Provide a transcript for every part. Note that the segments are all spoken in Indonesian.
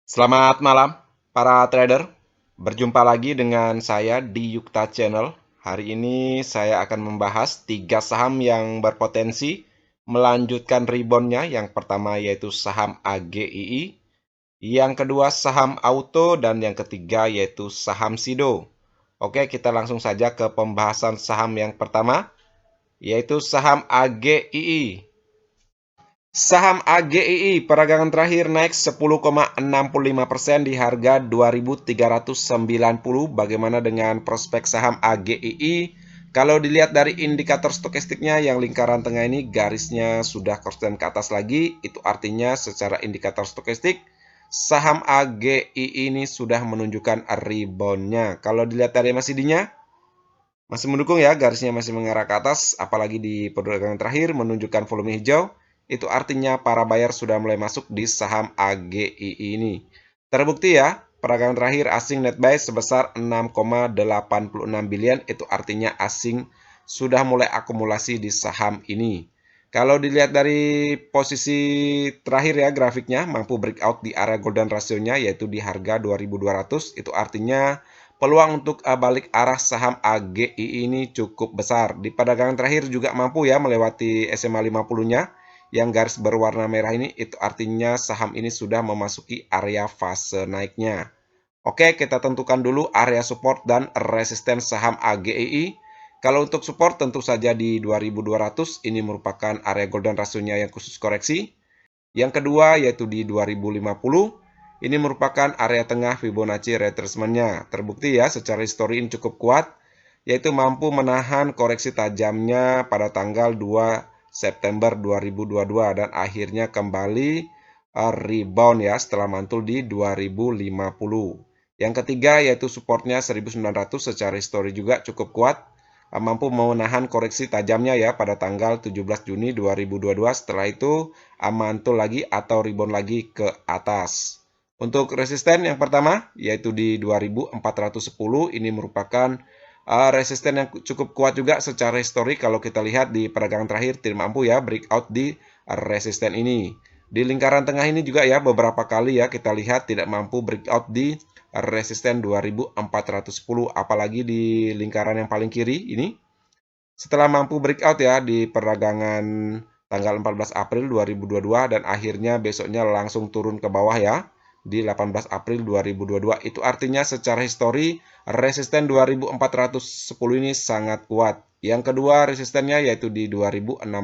Selamat malam, para trader. Berjumpa lagi dengan saya di Yukta Channel. Hari ini saya akan membahas 3 saham yang berpotensi melanjutkan reboundnya. Yang pertama yaitu saham AGII, yang kedua saham Auto, dan yang ketiga yaitu saham Sido. Oke, kita langsung saja ke pembahasan saham yang pertama, yaitu saham AGII. Saham AGII peragangan terakhir naik 10,65% di harga 2.390. Bagaimana dengan prospek saham AGII? Kalau dilihat dari indikator stokastiknya yang lingkaran tengah ini garisnya sudah konsisten ke atas lagi, itu artinya secara indikator stokastik saham AGII ini sudah menunjukkan reboundnya. Kalau dilihat dari MACD-nya masih mendukung ya, garisnya masih mengarah ke atas, apalagi di perdagangan terakhir menunjukkan volume hijau. Itu artinya para buyer sudah mulai masuk di saham AGII ini. Terbukti ya, peragangan terakhir asing net buy sebesar 6,86 billion, itu artinya asing sudah mulai akumulasi di saham ini. Kalau dilihat dari posisi terakhir ya grafiknya, mampu breakout di area golden ratio-nya yaitu di harga 2.200, itu artinya peluang untuk balik arah saham AGII ini cukup besar. Di perdagangan terakhir juga mampu ya melewati SMA 50-nya yang garis berwarna merah ini, itu artinya saham ini sudah memasuki area fase naiknya. Oke, kita tentukan dulu area support dan resisten saham AGII. Kalau untuk support tentu saja di 2200, ini merupakan area golden ratio-nya yang khusus koreksi. Yang kedua yaitu di 2050. Ini merupakan area tengah Fibonacci retracement-nya. Terbukti ya secara histori ini cukup kuat, yaitu mampu menahan koreksi tajamnya pada tanggal 2 September 2022 dan akhirnya kembali rebound ya setelah mantul di 2050. Yang ketiga yaitu supportnya 1900, secara histori juga cukup kuat, mampu menahan koreksi tajamnya ya pada tanggal 17 Juni 2022. Setelah itu mantul lagi atau rebound lagi ke atas. Untuk resisten yang pertama yaitu di 2410, ini merupakan resisten yang cukup kuat juga secara histori. Kalau kita lihat di perdagangan terakhir tidak mampu ya breakout di resisten ini. Di lingkaran tengah ini juga ya beberapa kali ya kita lihat tidak mampu breakout di resisten 2410, apalagi di lingkaran yang paling kiri ini. Setelah mampu breakout ya di perdagangan tanggal 14 April 2022 dan akhirnya besoknya langsung turun ke bawah ya di 18 April 2022. Itu artinya secara histori resisten 2410 ini sangat kuat. Yang kedua resistennya yaitu di 2680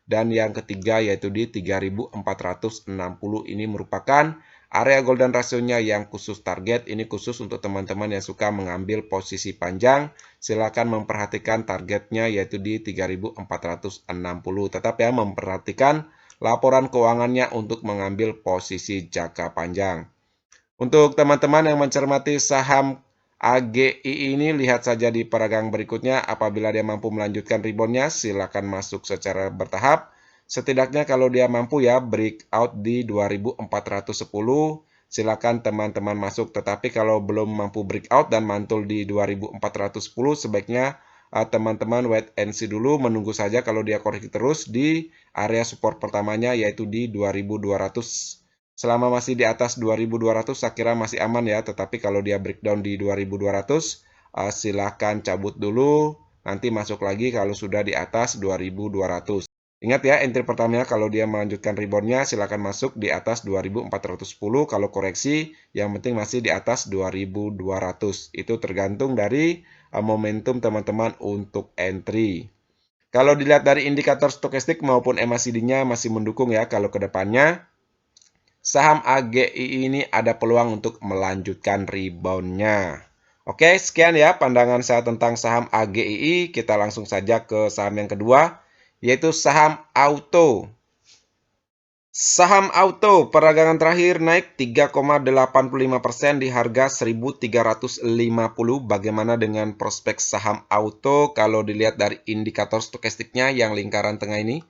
dan yang ketiga yaitu di 3460. Ini merupakan area golden ratio-nya yang khusus target. Ini khusus untuk teman-teman yang suka mengambil posisi panjang. Silakan memperhatikan targetnya yaitu di 3460. Tetap ya memperhatikan laporan keuangannya untuk mengambil posisi jangka panjang. Untuk teman-teman yang mencermati saham AGII ini, lihat saja di peragangan berikutnya. Apabila dia mampu melanjutkan reboundnya, silakan masuk secara bertahap. Setidaknya kalau dia mampu ya breakout di 2410, silakan teman-teman masuk. Tetapi kalau belum mampu breakout dan mantul di 2410, sebaiknya teman-teman wait and see dulu, menunggu saja kalau dia koreksi terus di area support pertamanya yaitu di 2200. Selama masih di atas 2200 saya kira masih aman ya, tetapi kalau dia breakdown di 2200 silahkan cabut dulu, nanti masuk lagi kalau sudah di atas 2200. Ingat ya, entry pertamanya kalau dia melanjutkan reboundnya silahkan masuk di atas 2410, kalau koreksi yang penting masih di atas 2200. Itu tergantung dari momentum teman-teman untuk entry. Kalau dilihat dari indikator stokastik maupun MACD-nya masih mendukung ya, kalau ke depannya saham AGII ini ada peluang untuk melanjutkan reboundnya. Oke, sekian ya pandangan saya tentang saham AGII. Kita langsung saja ke saham yang kedua, yaitu saham Auto. Saham Auto peragangan terakhir naik 3,85% di harga 1.350. Bagaimana dengan prospek saham Auto kalau dilihat dari indikator stokastiknya yang lingkaran tengah ini?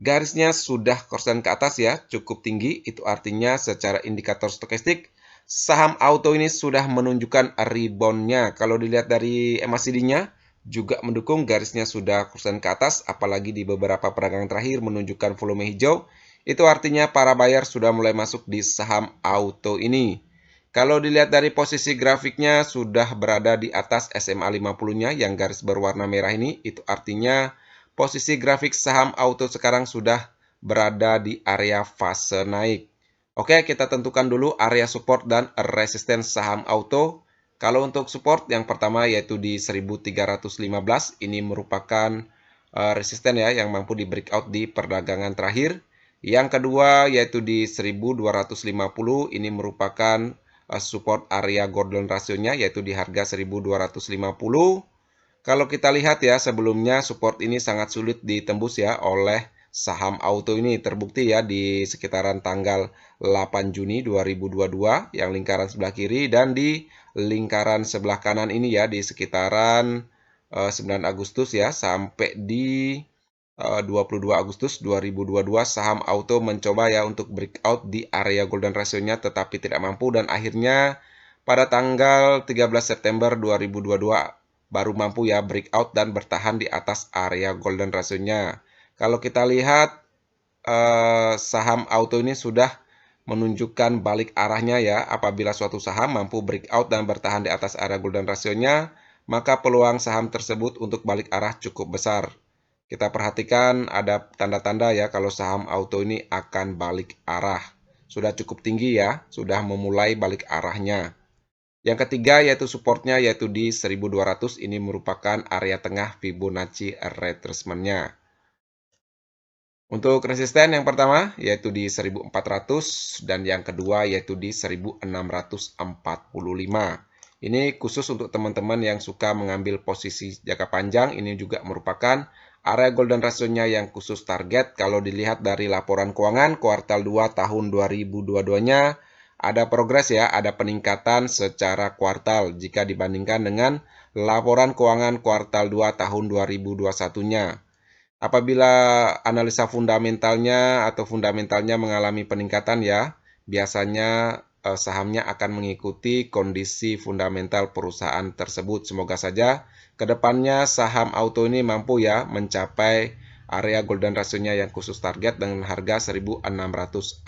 Garisnya sudah korsen ke atas ya, cukup tinggi. Itu artinya secara indikator stokastik saham Auto ini sudah menunjukkan reboundnya. Kalau dilihat dari MACD-nya juga mendukung, garisnya sudah korsen ke atas, apalagi di beberapa peragangan terakhir menunjukkan volume hijau. Itu artinya para buyer sudah mulai masuk di saham auto ini. Kalau dilihat dari posisi grafiknya sudah berada di atas SMA 50-nya yang garis berwarna merah ini, itu artinya posisi grafik saham auto sekarang sudah berada di area fase naik. Oke, kita tentukan dulu area support dan resisten saham auto. Kalau untuk support yang pertama yaitu di 1315, ini merupakan resisten ya yang mampu di breakout di perdagangan terakhir. Yang kedua yaitu di 1250, ini merupakan support area golden rasionya yaitu di harga 1250. Kalau kita lihat ya sebelumnya support ini sangat sulit ditembus ya oleh saham auto ini, terbukti ya di sekitaran tanggal 8 Juni 2022 yang lingkaran sebelah kiri, dan di lingkaran sebelah kanan ini ya di sekitaran 9 Agustus ya sampai di 22 Agustus 2022 saham auto mencoba ya untuk breakout di area golden rasionya tetapi tidak mampu, dan akhirnya pada tanggal 13 September 2022 baru mampu ya breakout dan bertahan di atas area golden rasionya. Kalau kita lihat saham auto ini sudah menunjukkan balik arahnya ya. Apabila suatu saham mampu breakout dan bertahan di atas area golden rasionya, maka peluang saham tersebut untuk balik arah cukup besar. Kita perhatikan ada tanda-tanda ya kalau saham auto ini akan balik arah. Sudah cukup tinggi ya, sudah memulai balik arahnya. Yang ketiga yaitu supportnya yaitu di 1200, ini merupakan area tengah Fibonacci retracement-nya. Untuk resisten yang pertama yaitu di 1400 dan yang kedua yaitu di 1645. Ini khusus untuk teman-teman yang suka mengambil posisi jangka panjang. Ini juga merupakan area golden rasionya yang khusus target. Kalau dilihat dari laporan keuangan kuartal 2 tahun 2022-nya, ada progres ya, ada peningkatan secara kuartal jika dibandingkan dengan laporan keuangan kuartal 2 tahun 2021-nya. Apabila analisa fundamentalnya atau fundamentalnya mengalami peningkatan ya, biasanya sahamnya akan mengikuti kondisi fundamental perusahaan tersebut. Semoga saja ke depannya saham auto ini mampu ya mencapai area golden rasionya yang khusus target dengan harga 1645.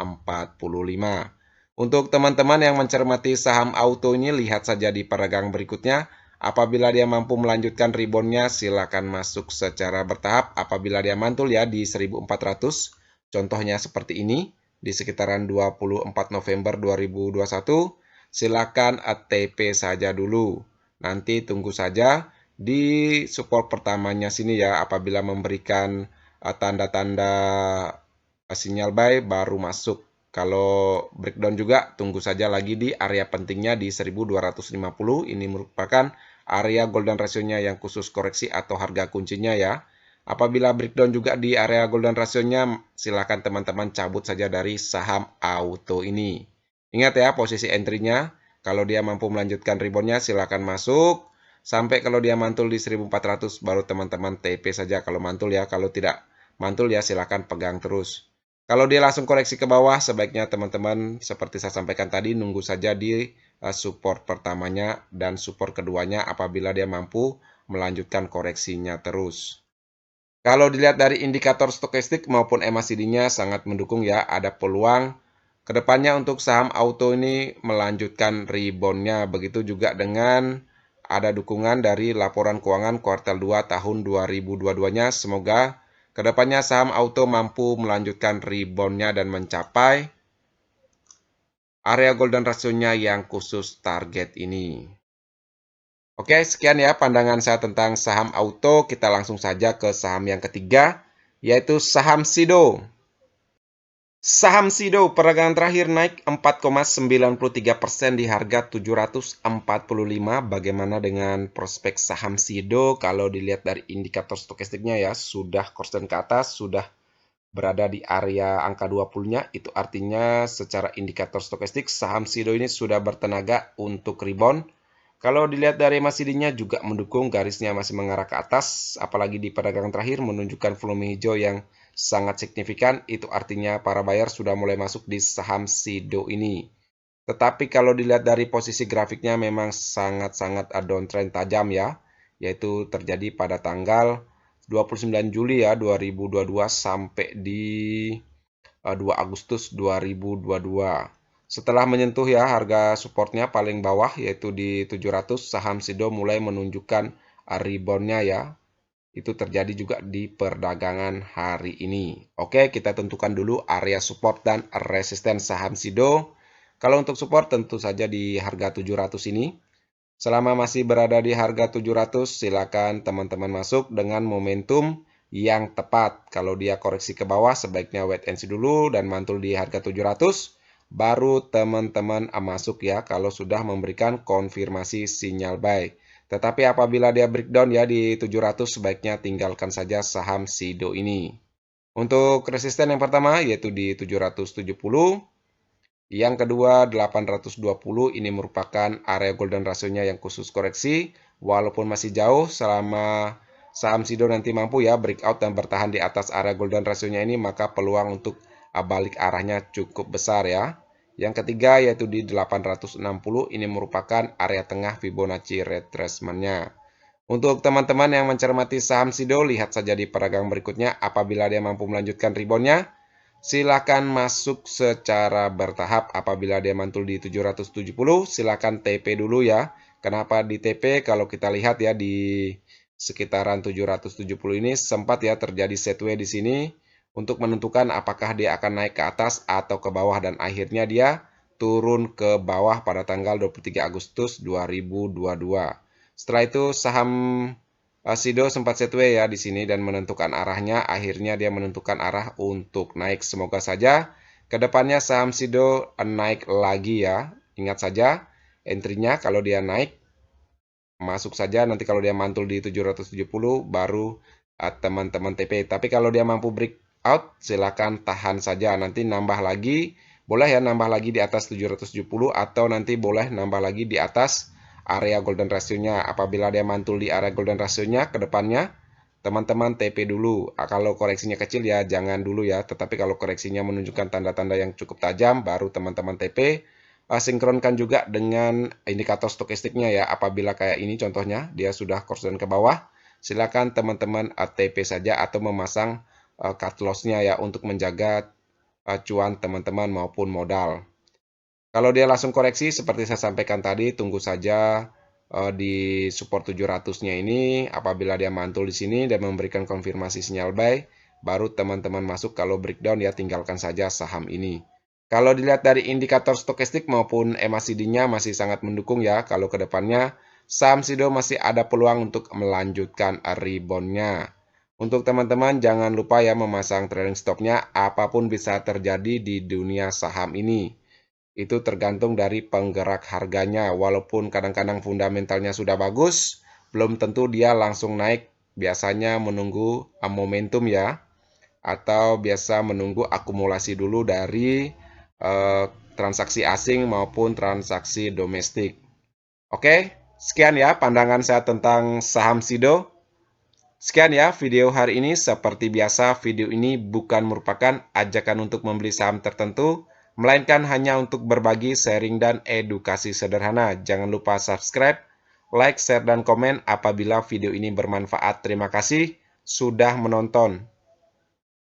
Untuk teman-teman yang mencermati saham auto ini, lihat saja di perdagangan berikutnya. Apabila dia mampu melanjutkan reboundnya, silakan masuk secara bertahap. Apabila dia mantul ya di 1400, contohnya seperti ini, di sekitaran 24 November 2021, silakan ATP saja dulu. Nanti tunggu saja di support pertamanya sini ya, apabila memberikan tanda-tanda sinyal buy baru masuk. Kalau breakdown juga tunggu saja lagi di area pentingnya di 1250. Ini merupakan area golden rasionya yang khusus koreksi atau harga kuncinya ya. Apabila breakdown juga di area golden rasionya, silakan teman-teman cabut saja dari saham auto ini. Ingat ya posisi entry-nya. Kalau dia mampu melanjutkan reboundnya, silakan masuk. Sampai kalau dia mantul di 1400 baru teman-teman TP saja kalau mantul ya. Kalau tidak mantul ya silakan pegang terus. Kalau dia langsung koreksi ke bawah, sebaiknya teman-teman seperti saya sampaikan tadi, nunggu saja di support pertamanya dan support keduanya apabila dia mampu melanjutkan koreksinya terus. Kalau dilihat dari indikator stokastik maupun MACD-nya sangat mendukung ya, ada peluang kedepannya untuk saham auto ini melanjutkan rebound-nya. Begitu juga dengan ada dukungan dari laporan keuangan kuartal 2 tahun 2022-nya. Semoga kedepannya saham auto mampu melanjutkan rebound-nya dan mencapai area golden rasionya yang khusus target ini. Oke, sekian ya pandangan saya tentang saham auto. Kita langsung saja ke saham yang ketiga, yaitu saham Sido. Saham Sido peragangan terakhir naik 4,93% di harga 745. Bagaimana dengan prospek saham Sido? Kalau dilihat dari indikator stokastiknya ya, sudah korslen ke atas, sudah berada di area angka 20-nya. Itu artinya secara indikator stokastik saham Sido ini sudah bertenaga untuk rebound. Kalau dilihat dari MACD-nya juga mendukung, garisnya masih mengarah ke atas, apalagi di perdagangan terakhir menunjukkan volume hijau yang sangat signifikan. Itu artinya para buyer sudah mulai masuk di saham Sido ini. Tetapi kalau dilihat dari posisi grafiknya memang sangat-sangat downtrend tajam ya, yaitu terjadi pada tanggal 29 Juli ya 2022 sampai di 2 Agustus 2022. Setelah menyentuh ya harga supportnya paling bawah yaitu di 700, saham SIDO mulai menunjukkan reboundnya ya. Itu terjadi juga di perdagangan hari ini. Oke, kita tentukan dulu area support dan resisten saham SIDO. Kalau untuk support tentu saja di harga 700 ini. Selama masih berada di harga 700, silakan teman-teman masuk dengan momentum yang tepat. Kalau dia koreksi ke bawah, sebaiknya wait and see dulu dan mantul di harga 700, baru teman-teman masuk ya kalau sudah memberikan konfirmasi sinyal buy. Tetapi apabila dia breakdown ya di 700, sebaiknya tinggalkan saja saham SIDO ini. Untuk resisten yang pertama yaitu di 770. Yang kedua 820, ini merupakan area golden ratio-nya yang khusus koreksi. Walaupun masih jauh, selama saham SIDO nanti mampu ya breakout dan bertahan di atas area golden ratio-nya ini, maka peluang untuk balik arahnya cukup besar ya. Yang ketiga yaitu di 860, ini merupakan area tengah Fibonacci retracement-nya. Untuk teman-teman yang mencermati saham SIDO, lihat saja di peragangan berikutnya. Apabila dia mampu melanjutkan rebound-nya, silakan masuk secara bertahap. Apabila dia mantul di 770, silakan TP dulu ya. Kenapa di TP? Kalau kita lihat ya di sekitaran 770 ini sempat ya terjadi setway di sini untuk menentukan apakah dia akan naik ke atas atau ke bawah, dan akhirnya dia turun ke bawah pada tanggal 23 Agustus 2022. Setelah itu saham SIDO sempat setway ya di sini dan menentukan arahnya. Akhirnya dia menentukan arah untuk naik. Semoga saja kedepannya saham SIDO naik lagi ya. Ingat saja entry-nya kalau dia naik masuk saja. Nanti kalau dia mantul di 770 baru teman-teman TP. Tapi kalau dia mampu breakout silakan tahan saja. Nanti nambah lagi. Boleh ya nambah lagi di atas 770 atau nanti boleh nambah lagi di atas area golden ratio-nya. Apabila dia mantul di area golden ratio-nya ke depannya, teman-teman TP dulu. Kalau koreksinya kecil ya jangan dulu ya. Tetapi kalau koreksinya menunjukkan tanda-tanda yang cukup tajam, baru teman-teman TP. Sinkronkan juga dengan indikator stokastiknya ya. Apabila kayak ini contohnya, dia sudah course down ke bawah, silakan teman-teman TP saja atau memasang cut loss-nya ya untuk menjaga cuan teman-teman maupun modal. Kalau dia langsung koreksi seperti saya sampaikan tadi, tunggu saja di support 700-nya ini. Apabila dia mantul di sini dan memberikan konfirmasi sinyal buy, baru teman-teman masuk. Kalau breakdown ya tinggalkan saja saham ini. Kalau dilihat dari indikator stokastik maupun MACD-nya masih sangat mendukung ya. Kalau ke depannya saham SIDO masih ada peluang untuk melanjutkan rebound-nya. Untuk teman-teman jangan lupa ya memasang trailing stop-nya. Apapun bisa terjadi di dunia saham ini. Itu tergantung dari penggerak harganya. Walaupun kadang-kadang fundamentalnya sudah bagus, belum tentu dia langsung naik. Biasanya menunggu momentum ya. Atau biasa menunggu akumulasi dulu dari transaksi asing maupun transaksi domestik. Oke, sekian ya pandangan saya tentang saham SIDO. Sekian ya video hari ini. Seperti biasa, video ini bukan merupakan ajakan untuk membeli saham tertentu, melainkan hanya untuk berbagi, sharing, dan edukasi sederhana. Jangan lupa subscribe, like, share, dan komen apabila video ini bermanfaat. Terima kasih sudah menonton.